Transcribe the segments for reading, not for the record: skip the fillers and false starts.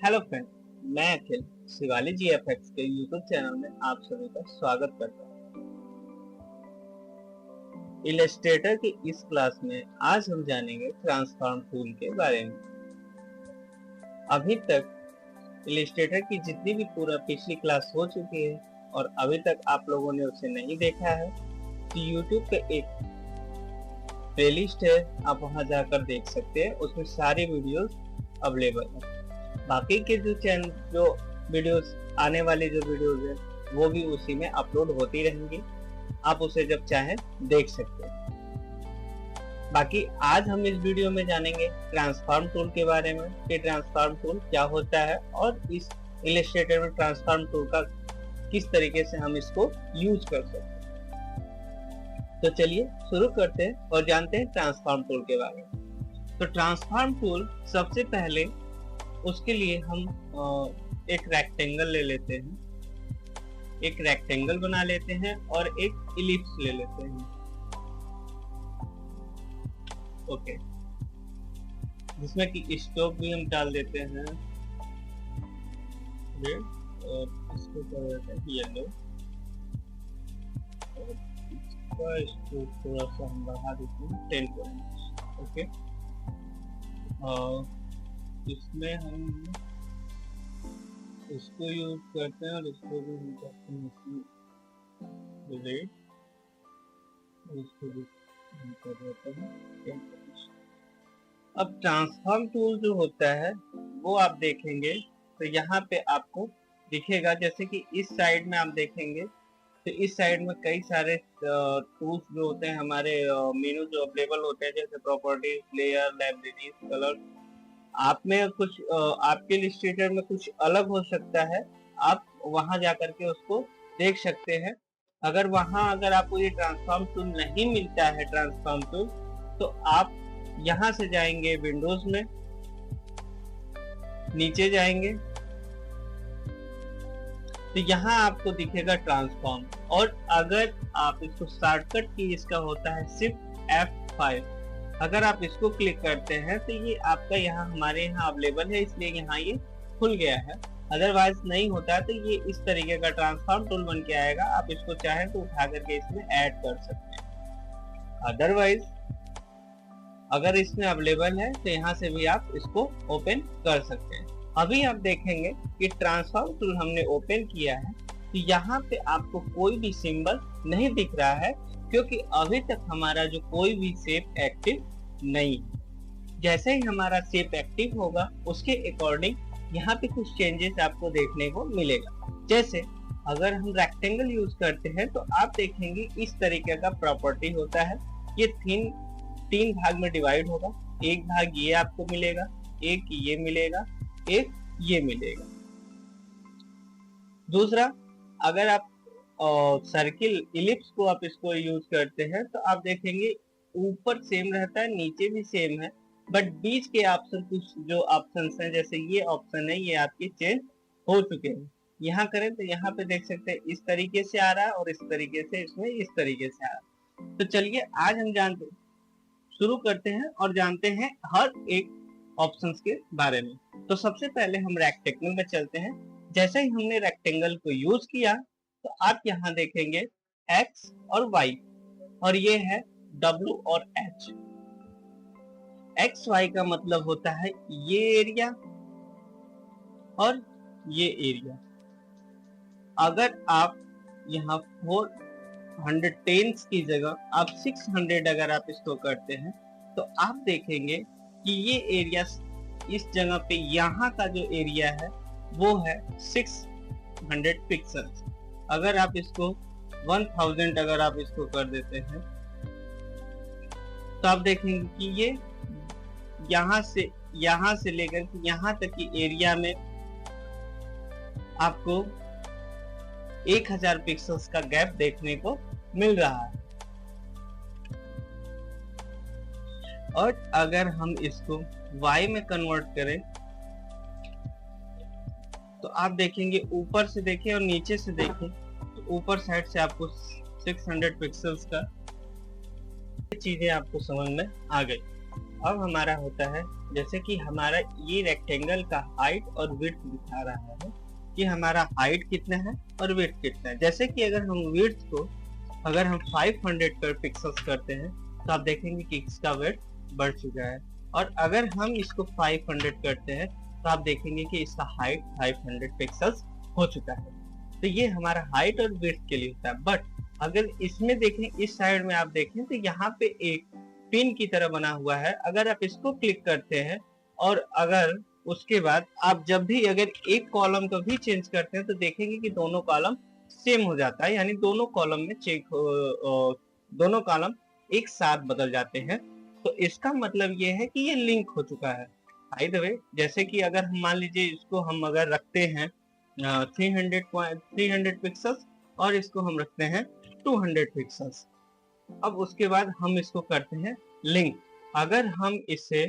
Hello friend, मैं अखिल शिवाली जी FX के YouTube channel में आप सभी का स्वागत करता हूँ। इलस्ट्रेटर की इस क्लास में आज हम जानेंगे ट्रांसफॉर्म टूल के बारे में। अभी तक इलस्ट्रेटर की जितनी भी पूरा पिछली क्लास हो चुकी है और अभी तक आप लोगों ने उसे नहीं देखा है तो यूट्यूब पे एक प्लेलिस्ट है, आप वहां जाकर देख सकते हैं। उसमें सारी वीडियोस अवेलेबल है। बाकी के जो वीडियोस आने वाली जो वीडियोस है वो भी उसी में अपलोड होती रहेंगी, आप उसे जब चाहें देख सकते हैं। बाकी आज हम इस वीडियो में जानेंगे ट्रांसफॉर्म टूल के बारे में कि ट्रांसफॉर्म टूल क्या होता है और इस इलस्ट्रेटर में ट्रांसफॉर्म टूल का किस तरीके से हम इसको यूज कर सकते हैं। तो चलिए शुरू करते हैं और जानते हैं ट्रांसफॉर्म टूल के बारे में। तो ट्रांसफॉर्म टूल सबसे पहले उसके लिए हम एक रेक्टेंगल ले लेते हैं, एक रेक्टेंगल बना लेते हैं और एक इलिप्स ले लेते हैं। ओके, जिसमें कि स्टॉक भी हम डाल देते हैं रेड और इसको कर देते हैं येलो और इसका स्टॉक थोड़ा सा हम बढ़ा देते हैं 10 पॉइंट। ओके, इसमें हम इसको यूज करते हैं और इसको भी हम करते हैं इसमें रेड और इसको भी हम कर देते हैं। अब ट्रांसफॉर्म टूल जो होता है वो आप देखेंगे तो यहाँ पे आपको दिखेगा, जैसे कि इस साइड में आप देखेंगे तो इस साइड में कई सारे टूल्स जो होते हैं हमारे मेनू जो अवेलेबल होते हैं, जैसे प्रॉपर्टीज, लेयर, लाइब्रेरीज, कलर। आप में कुछ आपके इलस्ट्रेटर में कुछ अलग हो सकता है, आप वहां जाकर के उसको देख सकते हैं। अगर आपको ये ट्रांसफॉर्म टूल नहीं मिलता है ट्रांसफॉर्म टूल, तो आप यहां से जाएंगे विंडोज में, नीचे जाएंगे तो यहाँ आपको दिखेगा ट्रांसफॉर्म, और अगर आप इसको शॉर्टकट की इसका होता है शिफ्ट F5। अगर आप इसको क्लिक करते हैं तो ये आपका यहाँ हमारे यहाँ अवेलेबल है, इसलिए यहाँ ये खुल गया है। अदरवाइज नहीं होता है तो ये इस तरीके का ट्रांसफॉर्म टूल बन के आएगा। आप इसको चाहें तो उठा करके इसमें ऐड कर सकते हैं। अदरवाइज अगर इसमें अवेलेबल है तो यहाँ से भी आप इसको ओपन कर सकते हैं। अभी आप देखेंगे कि ट्रांसफॉर्म टूल हमने ओपन किया है तो यहाँ पे आपको कोई भी सिंबल नहीं दिख रहा है, क्योंकि अभी तक हमारा जो कोई भी शेप एक्टिव नहीं है। जैसे ही हमारा शेप एक्टिव होगा उसके अकॉर्डिंग यहाँ पे कुछ चेंजेस आपको देखने को मिलेगा। जैसे अगर हम रेक्टेंगल यूज करते हैं तो आप देखेंगे इस तरीके का प्रॉपर्टी होता है। ये तीन भाग में डिवाइड होगा। एक भाग ये आपको मिलेगा, एक ये मिलेगा, एक ये मिलेगा। दूसरा, अगर आप सर्किल इलिप्स को आप इसको यूज करते हैं तो आप देखेंगे ऊपर सेम रहता है, नीचे भी सेम है, बट बीच के ऑप्शन कुछ जो ऑप्शंस हैं, जैसे ये ऑप्शन है, ये आपके चेंज हो चुके हैं। यहाँ करें तो यहाँ पे देख सकते हैं इस तरीके से आ रहा है और इस तरीके से इसमें इस तरीके से आ रहा है। तो चलिए आज हम शुरू करते हैं और जानते हैं हर एक ऑप्शंस के बारे में। तो सबसे पहले हम रेक्टेंगल में चलते हैं। जैसे ही हमने रेक्टेंगल को यूज किया तो आप यहाँ देखेंगे X और Y, और ये है W और H। X Y का मतलब होता है ये एरिया और ये एरिया। अगर आप यहाँ 410 की जगह आप 600 अगर आप इसको करते हैं तो आप देखेंगे कि ये एरिया इस जगह पे यहाँ का जो एरिया है वो है 600 पिक्सल। अगर आप इसको 1000 अगर आप इसको कर देते हैं तो आप देखेंगे कि ये यहाँ से लेकर के यहाँ तक की एरिया में आपको 1000 पिक्सल्स का गैप देखने को मिल रहा है। और अगर हम इसको Y में कन्वर्ट करें तो आप देखेंगे, ऊपर से देखें और नीचे से देखें तो ऊपर साइड से आपको 600 पिक्सल्स का चीजें आपको समझ में आ गई। अब हमारा होता है जैसे कि हमारा ये रेक्टेंगल का हाइट और विड्थ दिखा रहा है कि हमारा हाइट कितना है और विड्थ कितना है। जैसे कि अगर हम विड्थ को अगर हम 500 पर पिक्सल्स करते हैं तो आप देखेंगे कि इसका विड्थ बढ़ चुका है, और अगर हम इसको 500 करते हैं तो आप देखेंगे कि इसका हाइट 500 पिक्सल्स हो चुका है। तो ये हमारा हाइट और विड्थ के लिए होता है। बट अगर इसमें देखें, इस साइड में आप देखें तो यहाँ पे एक पिन की तरह बना हुआ है। अगर आप इसको क्लिक करते हैं और अगर उसके बाद आप जब भी अगर एक कॉलम को भी चेंज करते हैं तो देखेंगे कि दोनों कॉलम सेम हो जाता है, यानी दोनों कॉलम में दोनों कॉलम एक साथ बदल जाते हैं। तो इसका मतलब ये है कि ये लिंक हो चुका है। बाय द वे, जैसे कि अगर हम मान लीजिए इसको हम अगर रखते हैं 300 पिक्सल्स और इसको हम रखते हैं 200 पिक्सल्स, अब उसके बाद हम इसको करते हैं लिंक। अगर हम इसे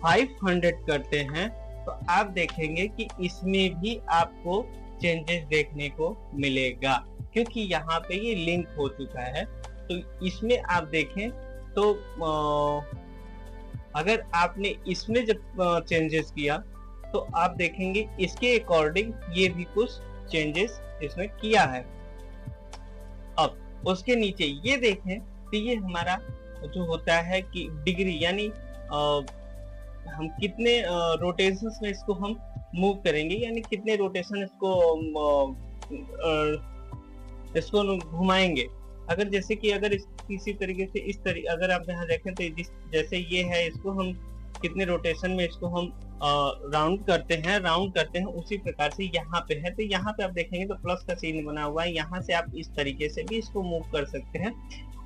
500 करते हैं तो आप देखेंगे कि इसमें भी आपको चेंजेस देखने को मिलेगा, क्योंकि यहाँ पे ये लिंक हो चुका है। तो इसमें आप देखें तो अगर आपने इसमें जब चेंजेस किया तो आप देखेंगे इसके अकॉर्डिंग ये भी कुछ चेंजेस इसमें किया है। अब उसके नीचे ये देखें तो ये हमारा जो होता है कि डिग्री, यानी हम कितने रोटेशंस में इसको हम मूव करेंगे, यानी कितने रोटेशन इसको घुमाएंगे। अगर जैसे कि अगर किसी तरीके से अगर आप यहाँ देखें तो जैसे ये है, इसको हम कितने रोटेशन में इसको हम राउंड करते हैं उसी प्रकार से यहाँ पे है। तो यहाँ पे आप देखेंगे तो प्लस का चिन्ह बना हुआ है, यहाँ से आप इस तरीके से भी इसको मूव कर सकते हैं।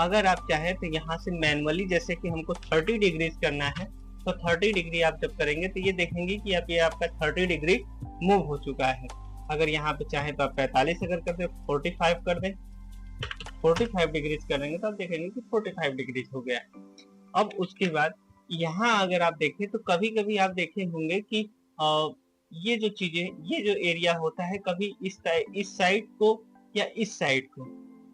अगर आप चाहें तो यहाँ से मैनुअली, जैसे कि हमको 30 डिग्रीज करना है तो 30 डिग्री आप जब करेंगे तो ये देखेंगे कि ये आपका 30 डिग्री मूव हो चुका है। अगर यहाँ पे चाहे तो आप 45 अगर कर दे 45 कर दें, 45 डिग्रीज करेंगे तो आप देखेंगे कि 45 डिग्रीज हो गया। अब उसके बाद यहाँ अगर आप देखें तो कभी कभी आप देखे होंगे कि ये जो चीजें, ये जो एरिया होता है, कभी इस साइड को या इस साइड को,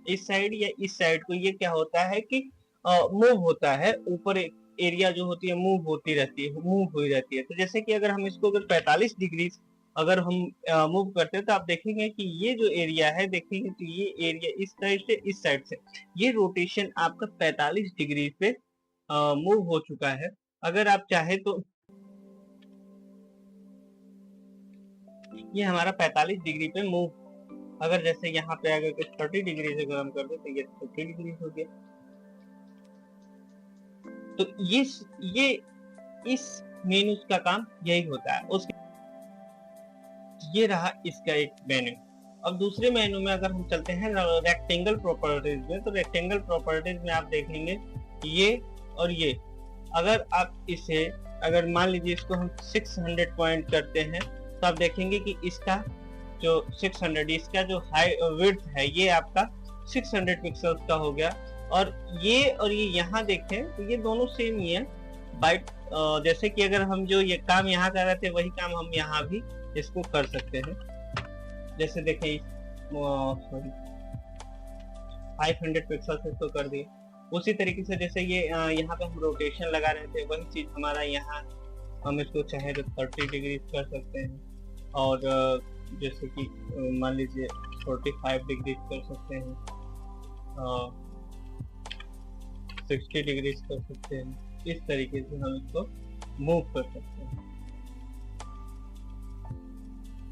इस साइड या इस साइड को, ये क्या होता है कि मूव होता है। ऊपर एरिया जो होती है मूव होती रहती है, मूव हुई रहती है। तो जैसे कि अगर हम इसको अगर 45 डिग्री अगर हम मूव करते हैं तो आप देखेंगे कि ये जो एरिया है, देखेंगे तो ये एरिया इस साइड से इस साइड से ये रोटेशन आपका 45 डिग्री पे मूव हो चुका है। अगर आप चाहे तो ये हमारा 45 डिग्री पे मूव, अगर जैसे यहाँ पे अगर कुछ 30 डिग्री से अगर हम कर दे तो ये 30 डिग्री हो गया। तो ये इस मेनू का काम यही होता है। उसके ये रहा इसका एक मेन्यू। अब दूसरे मेन्यू में अगर हम चलते हैं रेक्टेंगल प्रॉपर्टीज में, तो रेक्टेंगल प्रॉपर्टीज में आप देखेंगे ये और ये, अगर आप इसे अगर मान लीजिए इसको हम 600 पॉइंट करते हैं तो आप देखेंगे कि इसका जो 600 इसका जो हाई विड्थ है ये आपका 600 पिक्सल्स का हो गया। और ये यहाँ देखें तो ये दोनों सेम ही है। बाइट जैसे कि अगर हम जो ये काम यहाँ कर रहे थे वही काम हम यहाँ भी इसको कर सकते हैं। जैसे देखें 500 पिक्सल से इसको कर दिए। उसी तरीके से जैसे ये यहाँ पे हम रोटेशन लगा रहे थे वही चीज हमारा यहाँ हम इसको चाहे तो 30 डिग्री कर सकते हैं, और जैसे कि मान लीजिए 45 डिग्री कर सकते हैं, 60 डिग्री कर सकते हैं। इस तरीके से हम इसको मूव कर सकते हैं।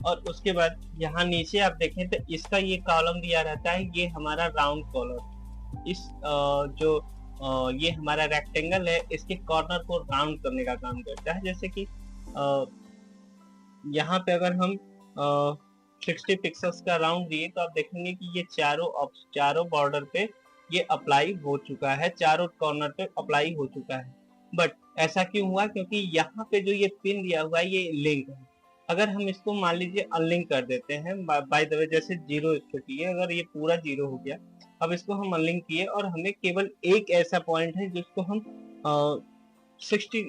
और उसके बाद यहाँ नीचे आप देखें तो इसका ये कॉलम दिया रहता है, ये हमारा राउंड कॉलम। इस ये हमारा रेक्टेंगल है, इसके कॉर्नर को राउंड करने का काम करता है। जैसे कि यहाँ पे अगर हम 60 पिक्सल्स का राउंड दिए तो आप देखेंगे कि ये चारों बॉर्डर पे ये अप्लाई हो चुका है, चारों कॉर्नर पे अप्लाई हो चुका है। बट ऐसा क्यों हुआ? क्योंकि यहाँ पे जो ये पिन दिया हुआ है ये लिंक है। अगर हम इसको मान लीजिए अनलिंक कर देते हैं, बाय द वे जैसे 0 स्थिति है, अगर ये पूरा 0 हो गया, अब इसको हम अनलिंक किए और हमें केवल एक ऐसा पॉइंट है जिसको हम 60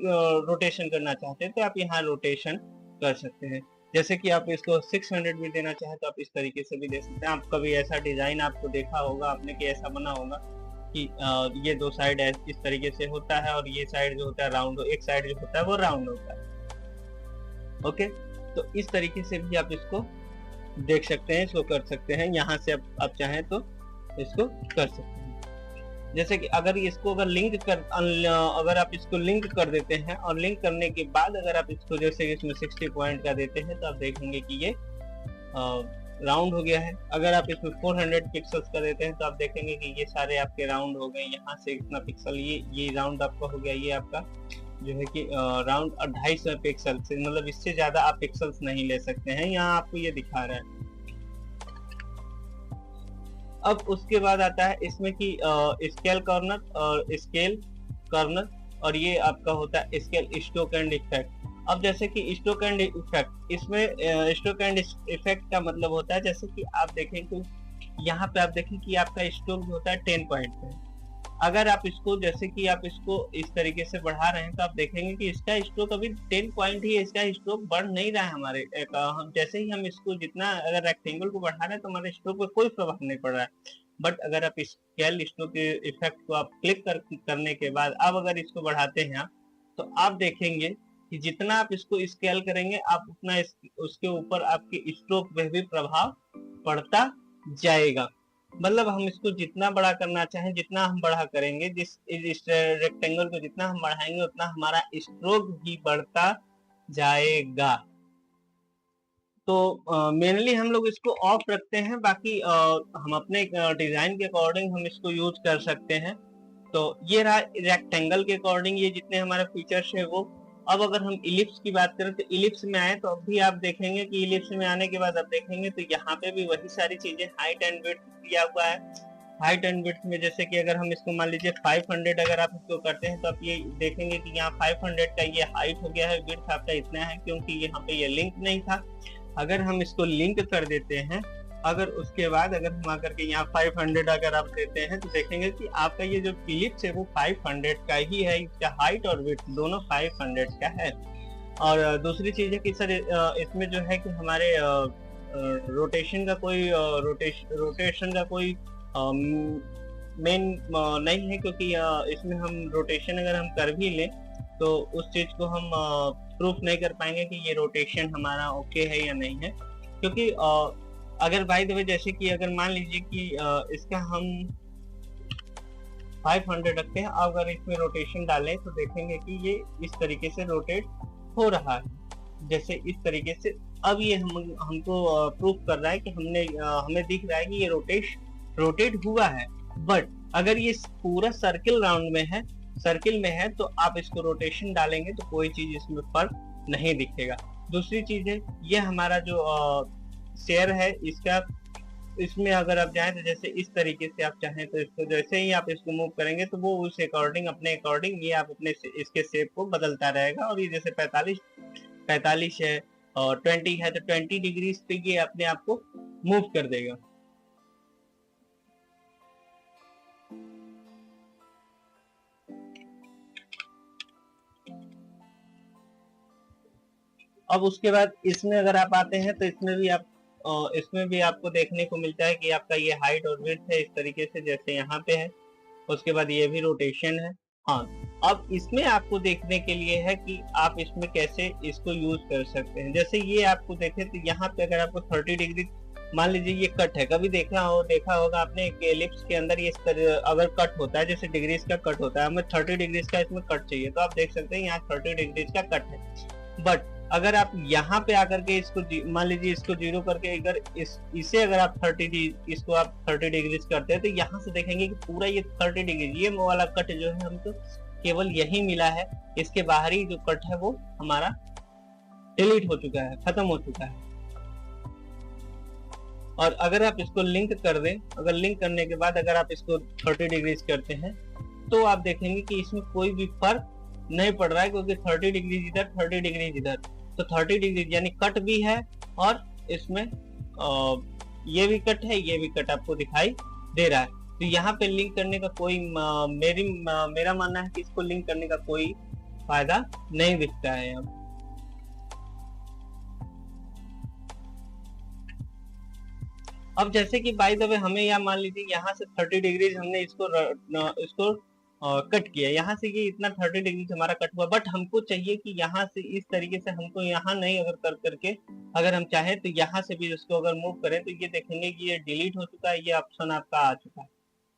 रोटेशन करना चाहते हैं, तो आप यहाँ रोटेशन कर सकते हैं। जैसे कि आप इसको 600 भी देना चाहे तो आप इस तरीके से भी दे सकते हैं। आप कभी ऐसा डिजाइन आपको देखा होगा आपने कि ऐसा बना होगा कि ये दो साइड इस तरीके से होता है और ये साइड जो होता है राउंड, एक साइड जो होता है वो राउंड होता है। ओके, तो इस तरीके से भी आप इसको देख सकते हैं, इसको कर सकते हैं। यहाँ से आप चाहें तो इसको कर सकते हैं। जैसे कि अगर इसको अगर आप इसको लिंक कर देते हैं और लिंक करने के बाद अगर आप इसको जैसे इसमें 60 पॉइंट का देते हैं तो आप देखेंगे कि ये राउंड हो गया है। अगर आप इसमें 400 पिक्सल्स का देते हैं तो आप देखेंगे कि ये सारे आपके राउंड हो गए। यहाँ से इतना पिक्सल ये राउंड आपका हो गया, ये आपका जो है कि राउंड 250 पिक्सल से, मतलब इससे ज्यादा आप पिक्सल्स नहीं ले सकते हैं। यहाँ आपको ये दिखा रहा है। अब उसके बाद आता है इसमें कि स्केल कॉर्नर और ये आपका होता है स्केल स्ट्रोक एंड इफेक्ट। अब जैसे कि स्ट्रोक एंड इफेक्ट, इसमें स्ट्रोक एंड इफेक्ट का मतलब होता है जैसे कि आप देखें तो यहाँ पे आप देखें कि आपका स्ट्रोक जो होता है 10 पॉइंट पे। अगर आप इसको जैसे कि आप इसको इस तरीके से बढ़ा रहे हैं तो आप देखेंगे कि इसका स्ट्रोक अभी 10 पॉइंट ही है, इसका स्ट्रोक बढ़ नहीं रहा है हमारे। हम जैसे ही हम इसको जितना अगर रेक्टेंगल को बढ़ा रहे हैं तो हमारे स्ट्रोक पर कोई प्रभाव नहीं पड़ रहा है। बट अगर आप स्केल स्ट्रोक इफेक्ट को आप क्लिक करने के बाद अब अगर इसको बढ़ाते हैं आप, तो आप देखेंगे कि जितना आप इसको स्केल करेंगे आप उतना उसके ऊपर आपके स्ट्रोक पे भी प्रभाव पड़ता जाएगा। मतलब हम इसको जितना बड़ा करना चाहें, जितना हम बड़ा करेंगे, इस रेक्टेंगल को जितना हम बढ़ाएंगे उतना हमारा स्ट्रोक भी बढ़ता जाएगा। तो मेनली हम लोग इसको ऑफ रखते हैं, बाकी हम अपने डिजाइन के अकॉर्डिंग हम इसको यूज कर सकते हैं। तो ये रहा रेक्टेंगल के अकॉर्डिंग ये जितने हमारे फीचर्स है वो। अब अगर हम इलिप्स की बात करें तो इलिप्स में आए तो अभी आप देखेंगे कि इलिप्स में आने के बाद आप देखेंगे तो यहाँ पे भी वही सारी चीजें हाइट एंड विड्थ दिया हुआ है। हाइट एंड विड्थ में जैसे कि अगर हम इसको मान लीजिए 500 अगर आप इसको करते हैं तो आप ये देखेंगे कि यहाँ 500 का ये हाइट हो गया है, विड्थ आपका इतना है क्योंकि यहाँ पे ये लिंक नहीं था। अगर हम इसको लिंक कर देते हैं, अगर उसके बाद अगर हम आकर के यहाँ 500 अगर आप देते हैं तो देखेंगे कि आपका ये जो इलिप्स है वो 500 का ही है, इसका हाइट और विड्थ दोनों 500 का है। और दूसरी चीज है कि सर इसमें जो है कि हमारे रोटेशन का कोई मेन नहीं है, क्योंकि इसमें हम रोटेशन अगर हम कर भी लें तो उस चीज को हम प्रूफ नहीं कर पाएंगे कि ये रोटेशन हमारा ओके है या नहीं है। क्योंकि अगर बाय द वे जैसे कि अगर मान लीजिए कि इसका हम 500 रखते हैं, अगर इसमें रोटेशन डालें तो देखेंगे कि ये इस तरीके से रोटेट हो रहा है, जैसे इस तरीके से। अब ये हमको प्रूफ कर रहा है कि हमें दिख रहा है कि ये रोटेट हुआ है। बट अगर ये पूरा सर्किल में है तो आप इसको रोटेशन डालेंगे तो कोई चीज इसमें फर्क नहीं दिखेगा। दूसरी चीज है ये हमारा जो शेयर है इसमें अगर आप चाहें तो जैसे इस तरीके से आप चाहें तो इसको जैसे ही आप इसको मूव करेंगे तो वो उस अपने अकॉर्डिंग ये आप अपने इसके शेप को बदलता रहेगा। और ये जैसे 45 है और 20 है तो 20 डिग्री पे ये अपने आप को मूव कर देगा। अब उसके बाद इसमें अगर आप आते हैं तो इसमें भी आपको देखने को मिलता है कि आपका ये हाइट और विड्थ है इस तरीके से जैसे यहाँ पे है। उसके बाद ये भी रोटेशन है। हाँ, अब इसमें आपको देखने के लिए है कि आप इसमें कैसे इसको यूज कर सकते हैं। जैसे ये आपको देखे तो यहाँ पे अगर आपको 30 डिग्री मान लीजिए ये कट है, कभी देखा होगा आपने एक एलिप्स के अंदर ये अगर कट होता है जैसे डिग्रीज का कट होता है, हमें 30 डिग्रीज का इसमें कट चाहिए तो आप देख सकते हैं यहाँ 30 डिग्रीज का कट है। बट अगर आप यहाँ पे आकर के इसको मान लीजिए इसको 0 करके अगर इसे अगर आप 30 डिग्री करते हैं तो यहाँ से देखेंगे कि पूरा ये 30 डिग्री ये वाला कट जो है हमको केवल यही मिला है, इसके बाहरी जो कट है वो हमारा डिलीट हो चुका है, खत्म हो चुका है। और अगर आप इसको लिंक कर दें, अगर लिंक करने के बाद अगर आप इसको 30 डिग्री करते हैं तो आप देखेंगे कि इसमें कोई भी फर्क नहीं पड़ रहा है, क्योंकि 30 डिग्री इधर 30 डिग्री इधर, तो 30 डिग्री यानी कट भी है और इसमें ये भी कट है, ये भी कट आपको दिखाई दे रहा है। तो यहाँ पे लिंक करने का कोई मेरा मानना है कि इसको लिंक करने का कोई फायदा नहीं दिखता है। अब अब जैसे कि बाय द वे हमें या मान लीजिए यहाँ से 30 डिग्रीज हमने इसको कट किया, यहाँ से ये इतना 30 डिग्रीज हमारा कट हुआ, बट हमको चाहिए कि यहाँ से इस तरीके से हमको यहाँ नहीं अगर कर करके अगर हम चाहें तो यहाँ से भी इसको अगर मूव करें तो ये देखेंगे कि ये डिलीट हो चुका है, ये ऑप्शन आपका आ चुका है।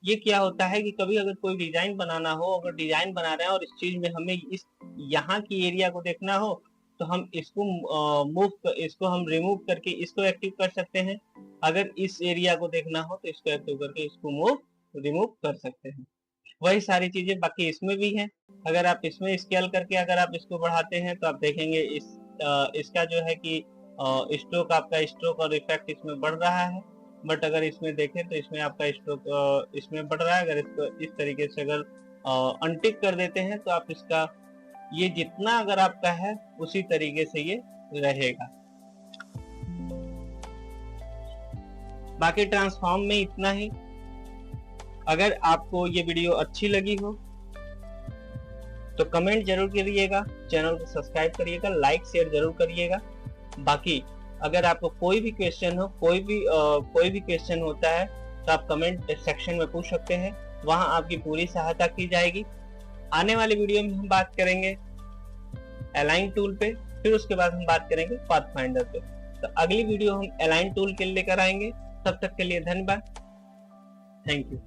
ये क्या होता है कि कभी अगर कोई डिजाइन बनाना हो, अगर डिजाइन बना रहे हैं और इस चीज में हमें इस यहाँ की एरिया को देखना हो तो हम इसको हम रिमूव करके इसको एक्टिव कर सकते हैं। अगर इस एरिया को देखना हो तो इसको एक्टिव करके इसको रिमूव कर सकते हैं। वही सारी चीजें बाकी इसमें भी हैं। अगर आप इसमें स्केल करके अगर आप इसको बढ़ाते हैं तो आप देखेंगे इसका जो है कि स्ट्रोक आपका स्ट्रोक और इफेक्ट इसमें बढ़ रहा है, बट अगर इसमें देखें तो इसमें आपका स्ट्रोक इसमें बढ़ रहा है। अगर इसको इस तरीके से अगर अनटिक कर देते हैं तो आप इसका ये जितना अगर आपका है उसी तरीके से ये रहेगा। बाकी ट्रांसफॉर्म में इतना ही। अगर आपको ये वीडियो अच्छी लगी हो तो कमेंट जरूर करिएगा, चैनल को सब्सक्राइब करिएगा, लाइक शेयर जरूर करिएगा। बाकी अगर आपको कोई भी क्वेश्चन हो, कोई भी क्वेश्चन होता है तो आप कमेंट सेक्शन में पूछ सकते हैं, वहां आपकी पूरी सहायता की जाएगी। आने वाले वीडियो में हम बात करेंगे अलाइन टूल पे, फिर उसके बाद हम बात करेंगे पाथफाइंडर पे। तो अगली वीडियो हम अलाइन टूल के लेकर आएंगे। तब तक के लिए धन्यवाद, थैंक यू।